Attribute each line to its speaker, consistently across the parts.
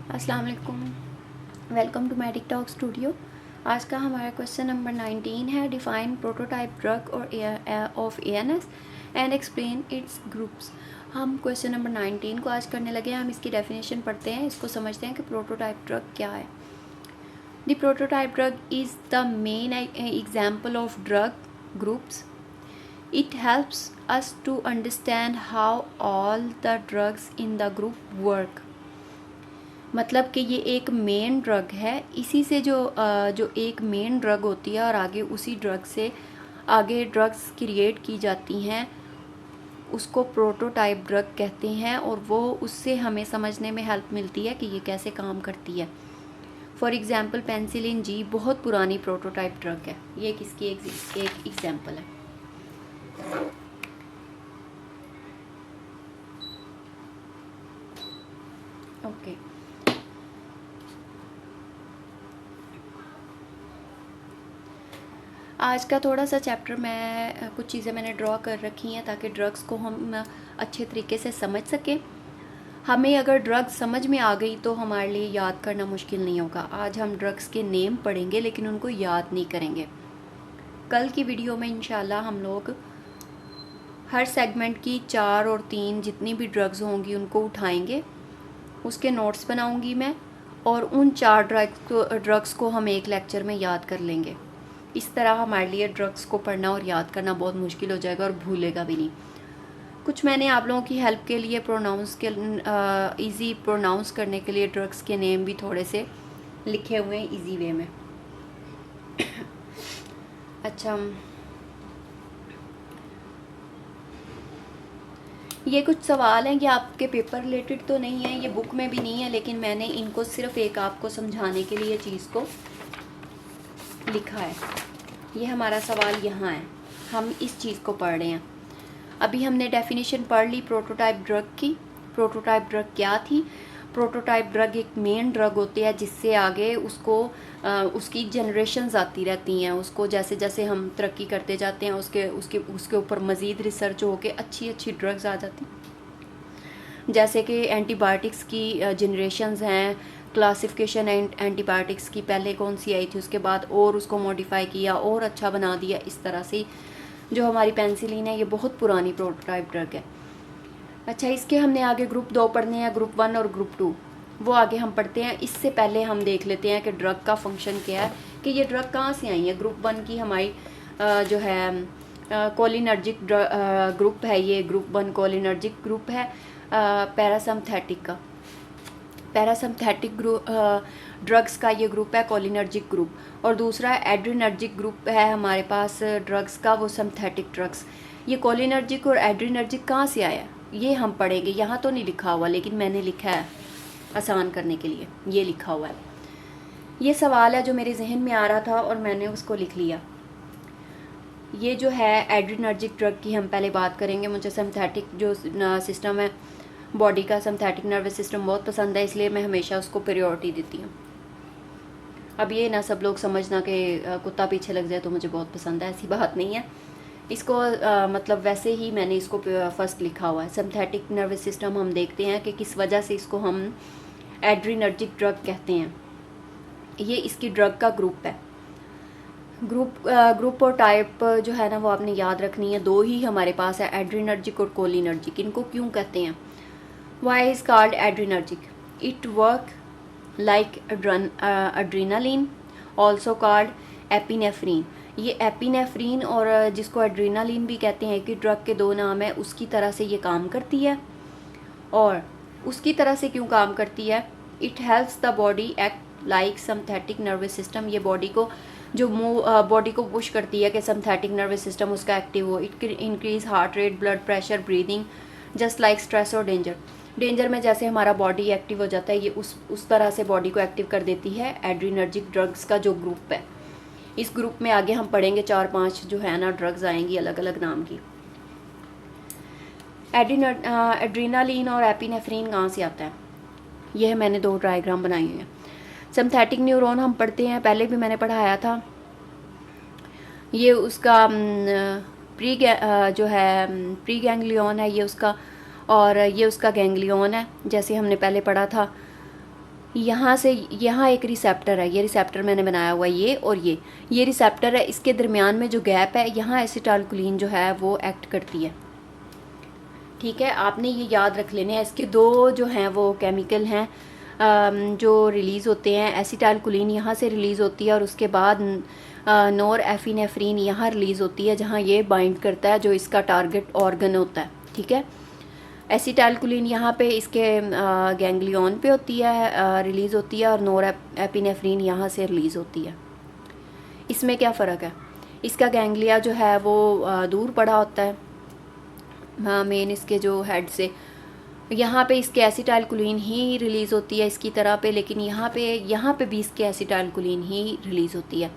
Speaker 1: अस्सलाम वालेकुम, welcome to medic talk studio. आज का हमारा क्वेश्चन नंबर 19 है, डिफाइन प्रोटोटाइप ड्रग और of ANS and explain its groups. हम क्वेश्चन नंबर 19 को आज करने लगे हैं। हम इसकी डेफिनेशन पढ़ते हैं, इसको समझते हैं कि प्रोटोटाइप ड्रग क्या है। The prototype drug is the main example of drug groups. It helps us to understand how all the drugs in the group work. मतलब कि ये एक मेन ड्रग है, इसी से जो एक मेन ड्रग होती है और आगे उसी ड्रग से आगे ड्रग्स क्रिएट की जाती हैं, उसको प्रोटोटाइप ड्रग कहते हैं। और वो उससे हमें समझने में हेल्प मिलती है कि ये कैसे काम करती है। फॉर एग्ज़ाम्पल पेंसिलिन जी बहुत पुरानी प्रोटोटाइप ड्रग है, ये किसकी एक एग्जाम्पल है। ओके आज का थोड़ा सा चैप्टर मैं कुछ चीज़ें मैंने ड्रॉ कर रखी हैं ताकि ड्रग्स को हम अच्छे तरीके से समझ सकें। हमें अगर ड्रग्स समझ में आ गई तो हमारे लिए याद करना मुश्किल नहीं होगा। आज हम ड्रग्स के नेम पढ़ेंगे लेकिन उनको याद नहीं करेंगे। कल की वीडियो में इंशाल्लाह हम लोग हर सेगमेंट की 4 और 3 जितनी भी ड्रग्स होंगी उनको उठाएंगे, उसके नोट्स बनाऊंगी मैं, और उन 4 ड्रग्स को हम एक लेक्चर में याद कर लेंगे। इस तरह हमारे लिए ड्रग्स को पढ़ना और याद करना बहुत मुश्किल हो जाएगा और भूलेगा भी नहीं। कुछ मैंने आप लोगों की हेल्प के लिए इजी प्रोनाउंस करने के लिए ड्रग्स के नेम भी थोड़े से लिखे हुए हैं इजी वे में। अच्छा, ये कुछ सवाल हैं, ये आपके पेपर रिलेटेड तो नहीं है, ये बुक में भी नहीं है, लेकिन मैंने इनको सिर्फ एक आपको समझाने के लिए चीज़ को लिखा है। ये हमारा सवाल यहाँ है, हम इस चीज़ को पढ़ रहे हैं। अभी हमने डेफिनेशन पढ़ ली प्रोटोटाइप ड्रग की। प्रोटोटाइप ड्रग क्या थी? प्रोटोटाइप ड्रग एक मेन ड्रग होती है जिससे आगे उसकी जनरेशन्स आती रहती हैं। उसको जैसे जैसे हम तरक्की करते जाते हैं उसके ऊपर मज़ीद रिसर्च होके अच्छी अच्छी ड्रग्स आ जाती हैं। जैसे कि एंटीबायोटिक्स की जनरेशन्स हैं, क्लासिफिकेशन एंटीबायोटिक्स की पहले कौन सी आई थी, उसके बाद और उसको मॉडिफाई किया और अच्छा बना दिया। इस तरह से जो हमारी पेंसिलिन है ये बहुत पुरानी प्रोटोटाइप ड्रग है। अच्छा, इसके हमने आगे ग्रुप 2 पढ़ने हैं, ग्रुप 1 और ग्रुप 2, वो आगे हम पढ़ते हैं। इससे पहले हम देख लेते हैं कि ड्रग का फंक्शन क्या है, कि ये ड्रग कहाँ से आई है। ग्रुप 1 की हमारी जो है कोलिनर्जिक ग्रुप है, ये ग्रुप 1 कोलिनर्जिक ग्रुप है पैरासिम्पथेटिक का। पैरासिम्पथेटिक ड्रग्स का ये ग्रुप है कोलिनर्जिक ग्रुप, और दूसरा एड्रीनर्जिक ग्रुप है हमारे पास ड्रग्स का, वो सिम्पथेटिक ड्रग्स। ये कोलिनर्जिक और एड्रीनर्जिक कहाँ से आया ये हम पढ़ेंगे। यहाँ तो नहीं लिखा हुआ लेकिन मैंने लिखा है आसान करने के लिए, ये लिखा हुआ है। ये सवाल है जो मेरे जहन में आ रहा था और मैंने उसको लिख लिया। ये जो है एड्रीनर्जिक ड्रग की हम पहले बात करेंगे। मुझे सिम्पथेटिक जो सिस्टम है बॉडी का, सिम्पथेटिक नर्वस सिस्टम बहुत पसंद है, इसलिए मैं हमेशा उसको प्रायोरिटी देती हूँ। अब ये ना सब लोग समझना कि कुत्ता पीछे लग जाए तो मुझे बहुत पसंद है, ऐसी बात नहीं है। इसको मतलब वैसे ही मैंने इसको फर्स्ट लिखा हुआ है। सिम्पथेटिक नर्वस सिस्टम हम देखते हैं कि किस वजह से इसको हम एड्रीनर्जिक ड्रग कहते हैं। ये इसकी ड्रग का ग्रुप है। ग्रुप और टाइप जो है ना वो आपने याद रखनी है, 2 ही हमारे पास है, एड्रीनर्जिक और कोलिनर्जिक। इनको क्यों कहते हैं? Why is called adrenergic? It work like adrenaline, also called epinephrine. ये एपिनेफ्रीन और जिसको एड्रीनालिन भी कहते हैं कि ड्रग के 2 नाम है, उसकी तरह से ये काम करती है। और उसकी तरह से क्यों काम करती है? It helps the body act like sympathetic nervous system. ये बॉडी को पुश करती है कि सिम्पथेटिक नर्वस सिस्टम उसका एक्टिव हो। It increase heart rate, blood pressure, breathing, just like stress और डेंजर में जैसे हमारा बॉडी एक्टिव हो जाता है, ये उस तरह से बॉडी को एक्टिव कर देती है एड्रीनर्जिक ड्रग्स का जो ग्रुप है। इस ग्रुप में आगे हम पढ़ेंगे 4-5 जो है ना ड्रग्स आएंगी अलग अलग नाम की। एड्रीनालिन और एपिनेफ्रीन कहाँ से आता है? यह मैंने 2 डायग्राम बनाई हुई हैं। सिम्पथेटिक न्यूरॉन हम पढ़ते हैं, पहले भी मैंने पढ़ाया था। ये उसका प्री गैंग्लियन है ये उसका, और ये उसका गैंग्लियन है जैसे हमने पहले पढ़ा था। यहाँ से यहाँ एक रिसेप्टर है, ये रिसेप्टर मैंने बनाया हुआ है, ये और ये रिसेप्टर है। इसके दरमियान में जो गैप है, यहाँ एसिटाइलकोलिन जो है वो एक्ट करती है। ठीक है, आपने ये याद रख लेने हैं। इसके दो जो हैं वो केमिकल हैं जो रिलीज़ होते हैं। एसिटाइलकोलिन यहाँ से रिलीज़ होती है और उसके बाद नोर एफिनेफ्रीन यहाँ रिलीज़ होती है, जहाँ ये बाइंड करता है जो इसका टारगेट ऑर्गन होता है। ठीक है, एसिटाइलकोलिन यहाँ पे इसके गैंग्लियन पे होती है, रिलीज़ होती है, और नोर एपिनेफ्रीन यहाँ से रिलीज़ होती है। इसमें क्या फ़र्क है? इसका गैंग्लिया जो है वो दूर पड़ा होता है मेन इसके जो हेड से। यहाँ पे इसके एसिटाइलकोलिन ही रिलीज़ होती है इसकी तरह पे, लेकिन यहाँ पे भी इसके एसिटाइलकोलिन ही रिलीज़ होती है।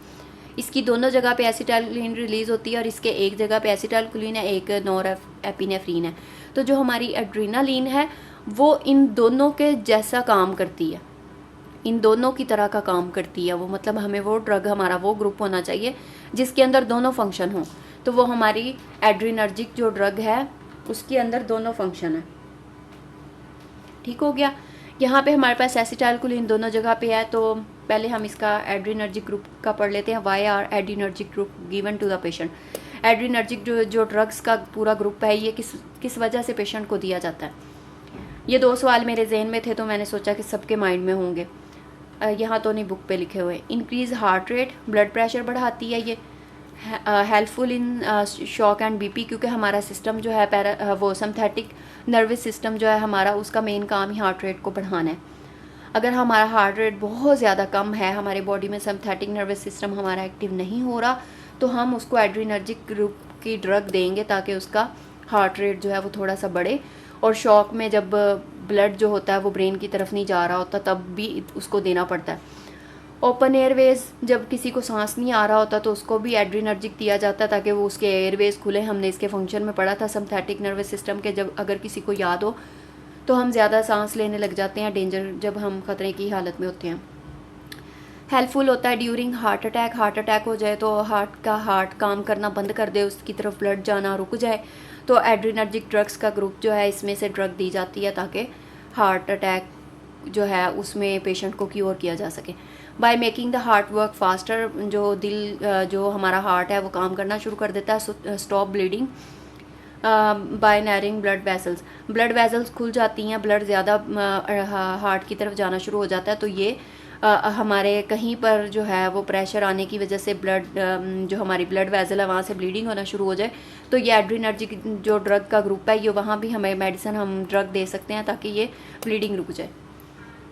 Speaker 1: इसकी दोनों जगह पे एसिटाइलकोलिन रिलीज़ होती है और इसके एक जगह पे एसिटाइलकोलिन है, एक नोर एपिनेफ्रीन है। तो जो हमारी एड्रेनालिन है वो इन दोनों के जैसा काम करती है, इन दोनों की तरह का काम करती है वो। मतलब हमें वो ड्रग, हमारा वो ग्रुप होना चाहिए जिसके अंदर दोनों फंक्शन हों। तो वो हमारी एड्रेनर्जिक जो ड्रग है उसके अंदर दोनों फंक्शन है। ठीक हो गया। यहाँ पे हमारे पास एसिटाइलकोलिन दोनों जगह पे है, तो पहले हम इसका एड्रेनर्जिक ग्रुप का पढ़ लेते हैं। Why are adrenergic group given to the patient. Adrenergic जो ड्रग्स का पूरा ग्रुप है ये किस वजह से पेशेंट को दिया जाता है? ये दो सवाल मेरे जहन में थे तो मैंने सोचा कि सबके माइंड में होंगे। यहाँ तो नहीं, बुक पे लिखे हुए। Increase heart rate, blood pressure बढ़ाती है ये। Helpful in shock and BP, क्योंकि हमारा सिस्टम जो है वो सिंथेटिक नर्वस सिस्टम जो है हमारा, उसका मेन काम ही हार्ट रेट को बढ़ाना है। अगर हमारा हार्ट रेट बहुत ज़्यादा कम है, हमारे बॉडी में सिंथेटिक नर्वस सिस्टम हमारा एक्टिव नहीं हो रहा, तो हम उसको एड्रेनर्जिक ग्रुप की ड्रग देंगे ताकि उसका हार्ट रेट जो है वो थोड़ा सा बढ़े। और शॉक में जब ब्लड जो होता है वो ब्रेन की तरफ नहीं जा रहा होता तब भी उसको देना पड़ता है। ओपन एयरवेज, जब किसी को सांस नहीं आ रहा होता तो उसको भी एड्रेनर्जिक दिया जाता है ताकि वो उसके एयरवेज खुले। हमने इसके फंक्शन में पढ़ा था सिंथेटिक नर्वस सिस्टम के, जब अगर किसी को याद हो तो हम ज़्यादा सांस लेने लग जाते हैं डेंजर, जब हम ख़तरे की हालत में होते हैं। हेल्पफुल होता है ड्यूरिंग हार्ट अटैक हो जाए तो हार्ट काम करना बंद कर दे, उसकी तरफ ब्लड जाना रुक जाए, तो एड्रेनर्जिक ड्रग्स का ग्रुप जो है इसमें से ड्रग दी जाती है ताकि हार्ट अटैक जो है उसमें पेशेंट को क्योर किया जा सके। By making the heart work faster, जो दिल जो हमारा हार्ट है वो काम करना शुरू कर देता है। Stop bleeding by narrowing blood vessels खुल जाती हैं, ब्लड ज़्यादा हार्ट की तरफ जाना शुरू हो जाता है। तो ये हमारे कहीं पर जो है वो प्रेशर आने की वजह से ब्लड जो हमारी ब्लड वेसल है वहाँ से ब्लीडिंग होना शुरू हो जाए, तो ये एड्रेनर्जिक जो ड्रग का ग्रुप है ये वहाँ भी हमें मेडिसिन हम ड्रग दे सकते हैं ताकि ये ब्लीडिंग रुक जाए।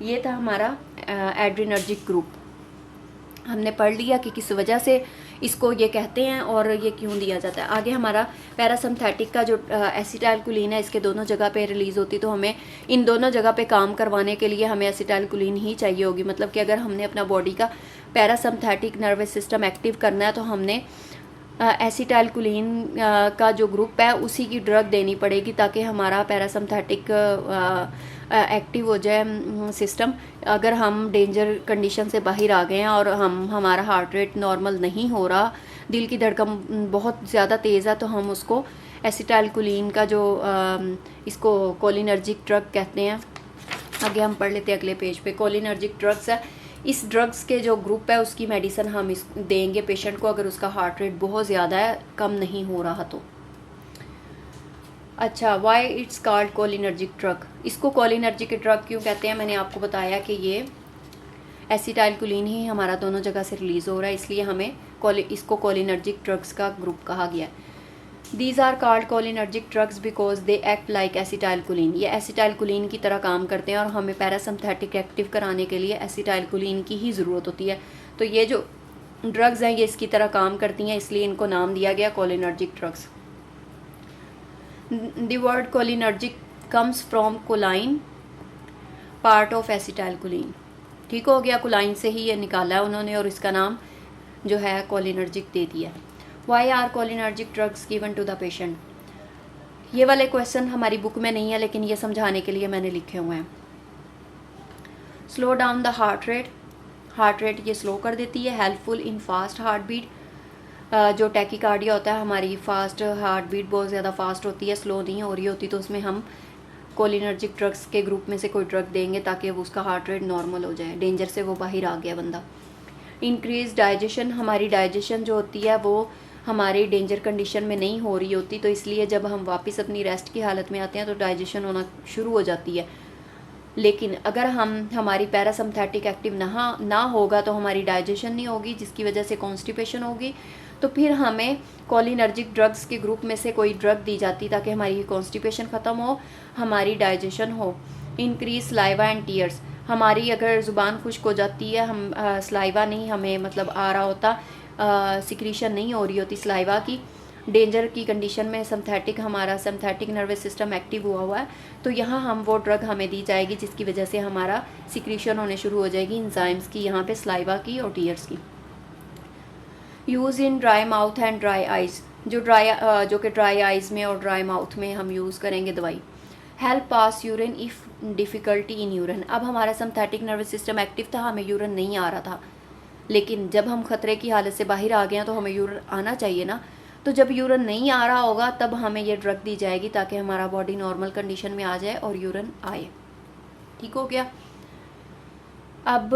Speaker 1: ये था हमारा एड्रेनर्जिक ग्रुप। हमने पढ़ लिया कि किस वजह से इसको ये कहते हैं और ये क्यों दिया जाता है। आगे हमारा पैरासिम्पथेटिक का जो एसिटाइलकोलिन है इसके दोनों जगह पे रिलीज़ होती, तो हमें इन दोनों जगह पे काम करवाने के लिए हमें एसिटाइलकोलिन ही चाहिए होगी। मतलब कि अगर हमने अपना बॉडी का पैरासिम्पथेटिक नर्वस सिस्टम एक्टिव करना है तो हमने एसिटाइलकोलिन का जो ग्रुप है उसी की ड्रग देनी पड़ेगी ताकि हमारा पैरासिम्पथेटिक एक्टिव हो जाए सिस्टम। अगर हम डेंजर कंडीशन से बाहर आ गए हैं और हमारा हार्ट रेट नॉर्मल नहीं हो रहा, दिल की धड़कन बहुत ज़्यादा तेज़ है, तो हम उसको एसिटाइलकोलिन का जो इसको कोलिनर्जिक ड्रग कहते हैं। आगे हम पढ़ लेते हैं अगले पेज पे। कोलिनर्जिक ड्रग्स है, इस ड्रग्स के जो ग्रुप है उसकी मेडिसिन हम देंगे पेशेंट को अगर उसका हार्ट रेट बहुत ज़्यादा है, कम नहीं हो रहा तो। अच्छा, why it's called cholinergic drug, इसको कोलिनर्जिक ड्रग क्यों कहते हैं? मैंने आपको बताया कि ये एसिटाइलकोलिन ही हमारा दोनों जगह से रिलीज़ हो रहा है, इसलिए हमें इसको कोलिनर्जिक ड्रग्स का ग्रुप कहा गया है। These are called cholinergic drugs because they act like acetylcholine, ये एसिटाइलकोलिन की तरह काम करते हैं और हमें पैरासिम्पथेटिक एक्टिव कराने के लिए एसिटाइलकोलिन की ही ज़रूरत होती है। तो ये जो ड्रग्स हैं ये इसकी तरह काम करती हैं, इसलिए इनको नाम दिया गया cholinergic drugs. The word cholinergic comes from choline, part of acetylcholine। ठीक हो गया, कोलाइन से ही ये निकाला है उन्होंने और इसका नाम जो है कोलिनर्जिक दे दिया। Why are cholinergic drugs given to the patient? ये वाले क्वेश्चन हमारी बुक में नहीं है लेकिन ये समझाने के लिए मैंने लिखे हुए हैं। Slow down the heart rate ये स्लो कर देती है। Helpful in fast heart beat, जो टैकीकार्डिया होता है, हमारी फास्ट हार्ट बीट बहुत ज़्यादा फास्ट होती है, स्लो नहीं हो रही होती, तो उसमें हम कोलिनर्जिक ड्रग्स के ग्रुप में से कोई ड्रग देंगे ताकि वो उसका हार्ट रेट नॉर्मल हो जाए, डेंजर से वो बाहर आ गया बंदा। इंक्रीज डाइजेशन, हमारी डाइजेशन जो होती है वो हमारी डेंजर कंडीशन में नहीं हो रही होती, तो इसलिए जब हम वापस अपनी रेस्ट की हालत में आते हैं तो डाइजेशन होना शुरू हो जाती है। लेकिन अगर हमारी पैरासिम्पथेटिक एक्टिव ना होगा तो हमारी डाइजेशन नहीं होगी, जिसकी वजह से कॉन्स्टिपेशन होगी। तो फिर हमें कोलिनर्जिक ड्रग्स के ग्रुप में से कोई ड्रग दी जाती ताकि हमारी कॉन्स्टिपेशन ख़त्म हो, हमारी डाइजेशन हो। इंक्रीज सलाइवा एंड टीयर्स, हमारी अगर ज़ुबान खुश्क हो जाती है, हम सलाइवा नहीं हमें मतलब आ रहा होता, सिक्रीशन नहीं हो रही होती सलाइवा की, डेंजर की कंडीशन में हमारा सिम्पथेटिक नर्वस सिस्टम एक्टिव हुआ है, तो यहाँ हम वो ड्रग हमें दी जाएगी जिसकी वजह से हमारा सिक्रीशन होने शुरू हो जाएगी इंजाइम्स की, यहाँ पे सलाइवा की और टीयर्स की। Use in dry mouth and dry eyes, जो कि ड्राई आइज़ में और ड्राई माउथ में हम यूज़ करेंगे दवाई। Help pass urine if difficulty in urine, अब हमारा सिम्पथेटिक नर्वस सिस्टम एक्टिव था, हमें यूरिन नहीं आ रहा था, लेकिन जब हम ख़तरे की हालत से बाहर आ गए हैं तो हमें यूरिन आना चाहिए ना, तो जब यूरिन नहीं आ रहा होगा तब हमें ये ड्रग दी जाएगी ताकि हमारा बॉडी नॉर्मल कंडीशन में आ जाए और यूरिन आए। ठीक हो गया। अब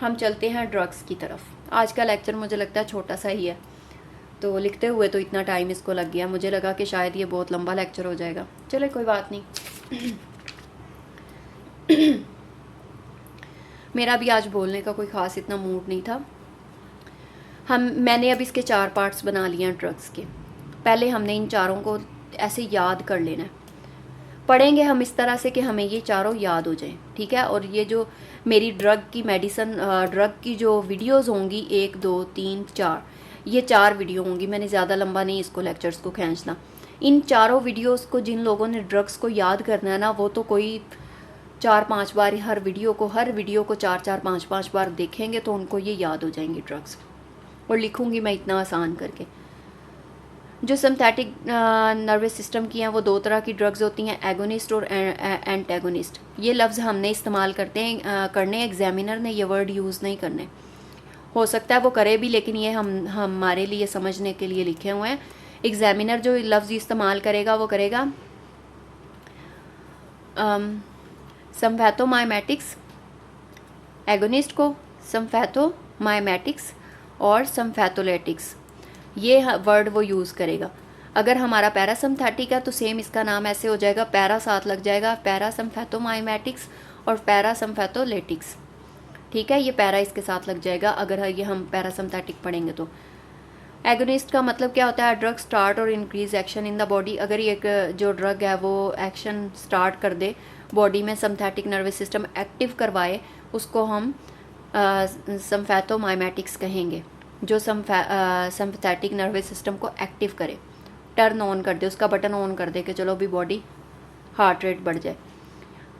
Speaker 1: हम चलते हैं ड्रग्स की तरफ। आज का लेक्चर मुझे लगता है छोटा सा ही है, तो लिखते हुए तो इतना टाइम इसको लग गया, मुझे लगा कि शायद ये बहुत लंबा लेक्चर हो जाएगा। चलो कोई बात नहीं। मेरा भी आज बोलने का कोई ख़ास इतना मूड नहीं था। मैंने अब इसके 4 पार्ट्स बना लिए हैं ड्रग्स के। पहले हमने इन चारों को ऐसे याद कर लेना है, पढ़ेंगे हम इस तरह से कि हमें ये चारों याद हो जाएं, ठीक है। और ये जो मेरी ड्रग की जो वीडियोस होंगी 1 2 3 4, ये 4 वीडियो होंगी, मैंने ज़्यादा लंबा नहीं इसको लेक्चर्स को खींचना। इन चारों वीडियोस को जिन लोगों ने ड्रग्स को याद करना है ना, वो तो कोई 4-5 बार हर वीडियो को 4-4 5-5 बार देखेंगे तो उनको ये याद हो जाएंगी ड्रग्स। और लिखूँगी मैं इतना आसान करके। जो सिम्पथेटिक नर्वस सिस्टम की हैं वो 2 तरह की ड्रग्स होती हैं, एगोनिस्ट और एंटेगोनिस्ट। ये लफ्ज़ हमने इस्तेमाल करने एग्जामिनर ने ये वर्ड यूज़ नहीं करने, हो सकता है वो करे भी, लेकिन ये हमारे लिए समझने के लिए लिखे हुए हैं। एग्जामिनर जो लफ्ज़ इस्तेमाल करेगा वो करेगा सिम्पैथोमाइमेटिक्स, एगोनिस्ट को सिम्पैथोमाइमेटिक्स और सिम्पैथोलेटिक्स, ये वर्ड वो यूज़ करेगा। अगर हमारा पैरासिम्पथेटिक है तो सेम इसका नाम ऐसे हो जाएगा, पैरा साथ लग जाएगा, पैरासिम्पैथोमाइमेटिक्स और पैरासिम्पैथोलेटिक्स, ठीक है। ये पैरा इसके साथ लग जाएगा अगर ये हम पैरासिम्पथेटिक पढ़ेंगे तो। एगोनिस्ट का मतलब क्या होता है? ड्रग स्टार्ट और increase action in the body. अगर ये जो ड्रग है वो एक्शन स्टार्ट कर दे बॉडी में, सिम्पथेटिक नर्वस सिस्टम एक्टिव करवाए, उसको हम सिम्पैथोमाइमेटिक्स कहेंगे। जो सिम्पथेटिक नर्वस सिस्टम को एक्टिव करे, टर्न ऑन कर दे, उसका बटन ऑन कर दे कि चलो अभी बॉडी हार्ट रेट बढ़ जाए।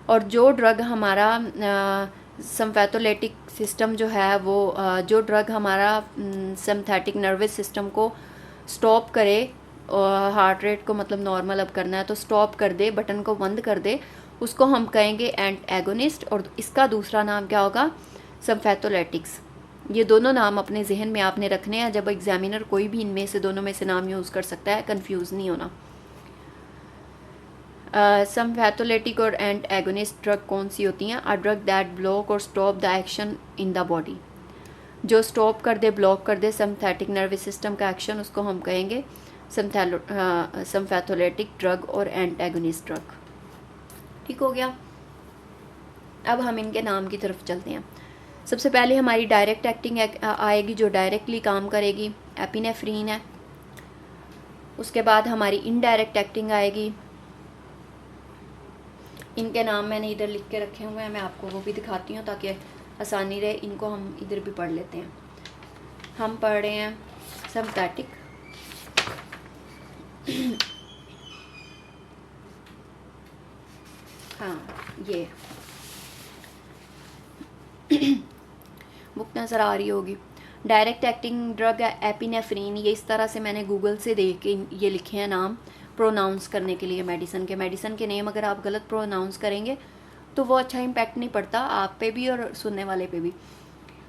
Speaker 1: और जो ड्रग हमारा सिम्पैथोलेटिक सिस्टम जो है वो जो ड्रग हमारा सिम्पथेटिक नर्वस सिस्टम को स्टॉप करे, हार्ट रेट को मतलब नॉर्मल अब करना है तो स्टॉप कर दे, बटन को बंद कर दे, उसको हम कहेंगे एंटेगोनिस्ट। और इसका दूसरा नाम क्या होगा? सिम्पैथोलेटिक्स। ये दोनों नाम अपने जहन में आपने रखने हैं, जब एग्जामिनर कोई भी इनमें से दोनों में से नाम यूज़ कर सकता है, कंफ्यूज नहीं होना। सिम्पैथोलेटिक और एंटेगोनिस्ट ड्रग कौन सी होती हैं? अ ड्रग दैट ब्लॉक और stop the action in the body. जो स्टॉप कर दे, ब्लॉक कर दे सिम्पथेटिक नर्वस सिस्टम का एक्शन, उसको हम कहेंगे सिम्पैथोलेटिक ड्रग और एंटेगोनिस्ट ड्रग। ठीक हो गया। अब हम इनके नाम की तरफ चलते हैं। सबसे पहले हमारी डायरेक्ट एक्टिंग आएगी, जो डायरेक्टली काम करेगी, एपिनेफ्रीन है। उसके बाद हमारी इनडायरेक्ट एक्टिंग आएगी, इनके नाम मैंने इधर लिख के रखे हुए हैं, मैं आपको वो भी दिखाती हूँ ताकि आसानी रहे। इनको हम इधर भी पढ़ लेते हैं। हम पढ़ रहे हैं सिम्पथेटिक, हाँ ये बुक नज़र आ रही होगी। डायरेक्ट एक्टिंग ड्रग है एपिनेफ्रीन। ये इस तरह से मैंने गूगल से देख के ये लिखे हैं नाम प्रोनाउंस करने के लिए। मेडिसिन के नेम अगर आप गलत प्रोनाउंस करेंगे तो वो अच्छा इम्पैक्ट नहीं पड़ता आप पे भी और सुनने वाले पे भी,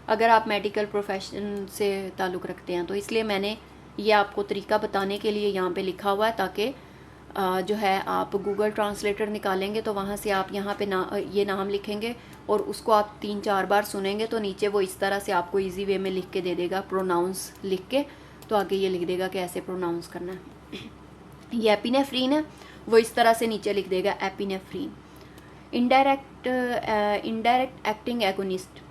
Speaker 1: अगर आप मेडिकल प्रोफेशन से ताल्लुक़ रखते हैं तो। इसलिए मैंने ये आपको तरीका बताने के लिए यहाँ पे लिखा हुआ है ताकि जो है आप गूगल ट्रांसलेटर निकालेंगे तो वहाँ से आप यहाँ पे ये नाम लिखेंगे और उसको आप 3-4 बार सुनेंगे तो नीचे वो इस तरह से आपको इजी वे में लिख के दे देगा, प्रोनाउंस लिख के, तो आगे ये लिख देगा कि ऐसे प्रोनाउंस करना है। ये एपिनेफ्रीन है, वो इस तरह से नीचे लिख देगा epinephrine. Indirect acting agonist,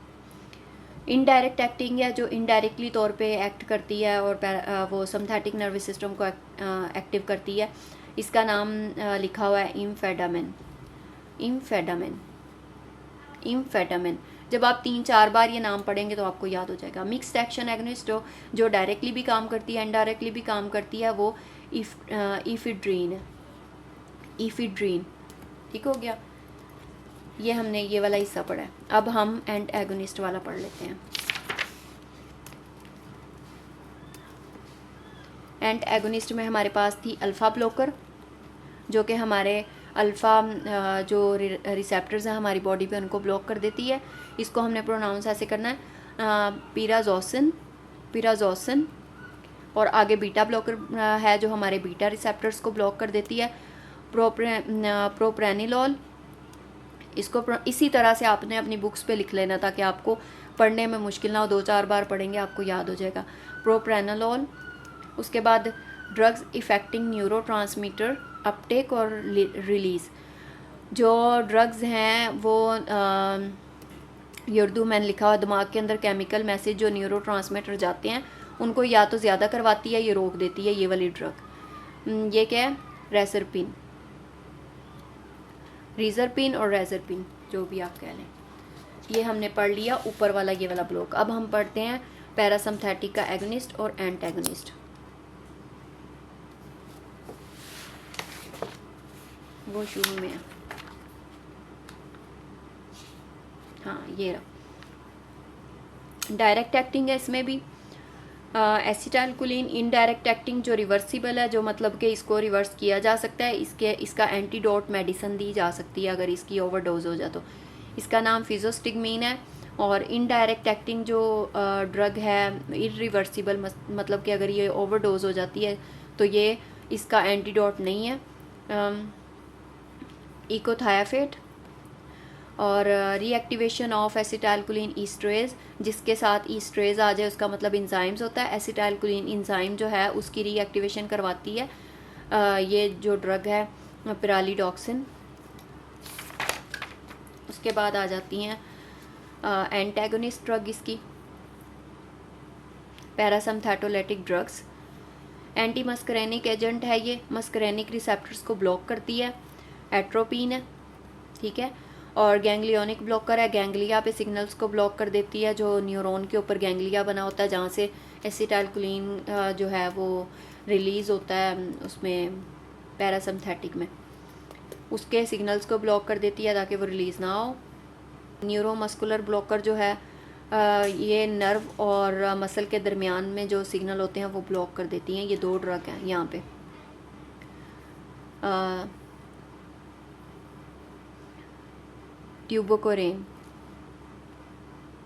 Speaker 1: indirect acting या जो इनडायरेक्टली तौर पे एक्ट करती है और वो सिंथेटिक नर्वस सिस्टम को एक्टिव करती है, इसका नाम लिखा हुआ है इम्फेटामिन। इम्फेटामिन, इम्फेटामिन। जब आप 3-4 बार ये नाम पढ़ेंगे तो आपको याद हो जाएगा। मिक्स्ड एक्शन एगोनिस्ट जो डायरेक्टली भी काम करती है, इनडायरेक्टली भी काम करती है, वो इफिड्रीन है, इफिड्रीन। ठीक हो गया, ये हमने ये वाला हिस्सा पढ़ा है। अब हम एंट एगोनिस्ट वाला पढ़ लेते हैं। एंट एगोनिस्ट में हमारे पास थी अल्फ़ा ब्लॉकर, जो कि हमारे अल्फ़ा जो रिसेप्टर्स हैं हमारी बॉडी पे उनको ब्लॉक कर देती है। इसको हमने प्रोनाउंस ऐसे करना है पिराजोसिन, पिराजोसिन। और आगे बीटा ब्लॉकर है जो हमारे बीटा रिसेप्टर्स को ब्लॉक कर देती है, प्रोप्रेनिलॉल। इसको इसी तरह से आपने अपनी बुक्स पे लिख लेना ताकि आपको पढ़ने में मुश्किल ना हो, 2-4 बार पढ़ेंगे आपको याद हो जाएगा। प्रोप्रेनिलॉल। उसके बाद ड्रग्स इफेक्टिंग न्यूरोट्रांसमीटर अपटेक और रिलीज़। जो ड्रग्स हैं वो ये उर्दू मैंने लिखा हुआ, दिमाग के अंदर केमिकल मैसेज जो न्यूरोट्रांसमीटर जाते हैं उनको या तो ज़्यादा करवाती है, ये रोक देती है, ये वाली ड्रग। ये क्या है? रेजरपिन, रिजरपिन और रेजरपिन, जो भी आप कह लें। ये हमने पढ़ लिया ऊपर वाला ये वाला ब्लॉक। अब हम पढ़ते हैं पैरासिम्पैथिक का एगोनिस्ट और एंटागोनिस्ट। वो शुरू में है, हाँ ये रहा। डायरेक्ट एक्टिंग है इसमें भी एसिटाइलकोलिन। इनडायरेक्ट एक्टिंग जो रिवर्सिबल है, जो मतलब कि इसको रिवर्स किया जा सकता है, इसका एंटीडोट मेडिसिन दी जा सकती है अगर इसकी ओवरडोज हो जाए तो। इसका नाम फिजोस्टिगमीन है। और इनडायरेक्ट एक्टिंग जो ड्रग है इरिवर्सिबल, मतलब कि अगर ये ओवरडोज हो जाती है तो ये इसका एंटीडोट नहीं है, इकोथायाफेट। और रीएक्टिवेशन ऑफ एसिटाइलकोलिन ईस्ट्रेज, जिसके साथ ईस्ट्रेज आ जाए उसका मतलब इंजाइम्स होता है। एसिटाइलकोलिन इंजाइम जो है उसकी रीएक्टिवेशन करवाती है ये जो ड्रग है पिरालिडॉक्सिन। उसके बाद आ जाती हैं एंटागोनिस्ट ड्रग इसकी, पैरासिम्पैथोलिटिक ड्रग्स। एंटी मस्करेनिक एजेंट है ये, मस्करेनिक रिसेप्टर्स को ब्लॉक करती है, एट्रोपिन है, ठीक है। और गैंग्लियोनिक ब्लॉकर है, गैंग्लिया पे सिग्नल्स को ब्लॉक कर देती है, जो न्यूरॉन के ऊपर गैंग्लिया बना होता है जहाँ से एसिटाइलकोलिन जो है वो रिलीज़ होता है उसमें पैरासिम्पैथिक में, उसके सिग्नल्स को ब्लॉक कर देती है ताकि वो रिलीज़ ना हो। न्यूरोमस्कुलर ब्लॉकर जो है ये नर्व और मसल के दरमियान में जो सिग्नल होते हैं वो ब्लॉक कर देती हैं। ये 2 ड्रग हैं यहाँ पे। ट्यूबोकोरेन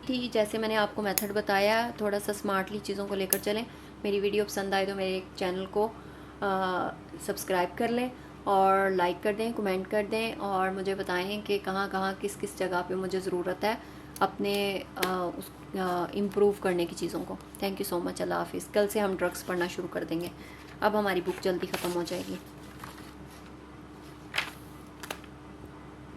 Speaker 1: थी, जैसे मैंने आपको मेथड बताया, थोड़ा सा स्मार्टली चीज़ों को लेकर चलें। मेरी वीडियो पसंद आए तो मेरे चैनल को सब्सक्राइब कर लें और लाइक कर दें, कमेंट कर दें और मुझे बताएं कि कहाँ कहाँ किस किस जगह पे मुझे ज़रूरत है अपने इम्प्रूव करने की चीज़ों को। Thank you so much. अल्लाह हाफिज़। कल से हम ड्रग्स पढ़ना शुरू कर देंगे, अब हमारी बुक जल्दी ख़त्म हो जाएगी।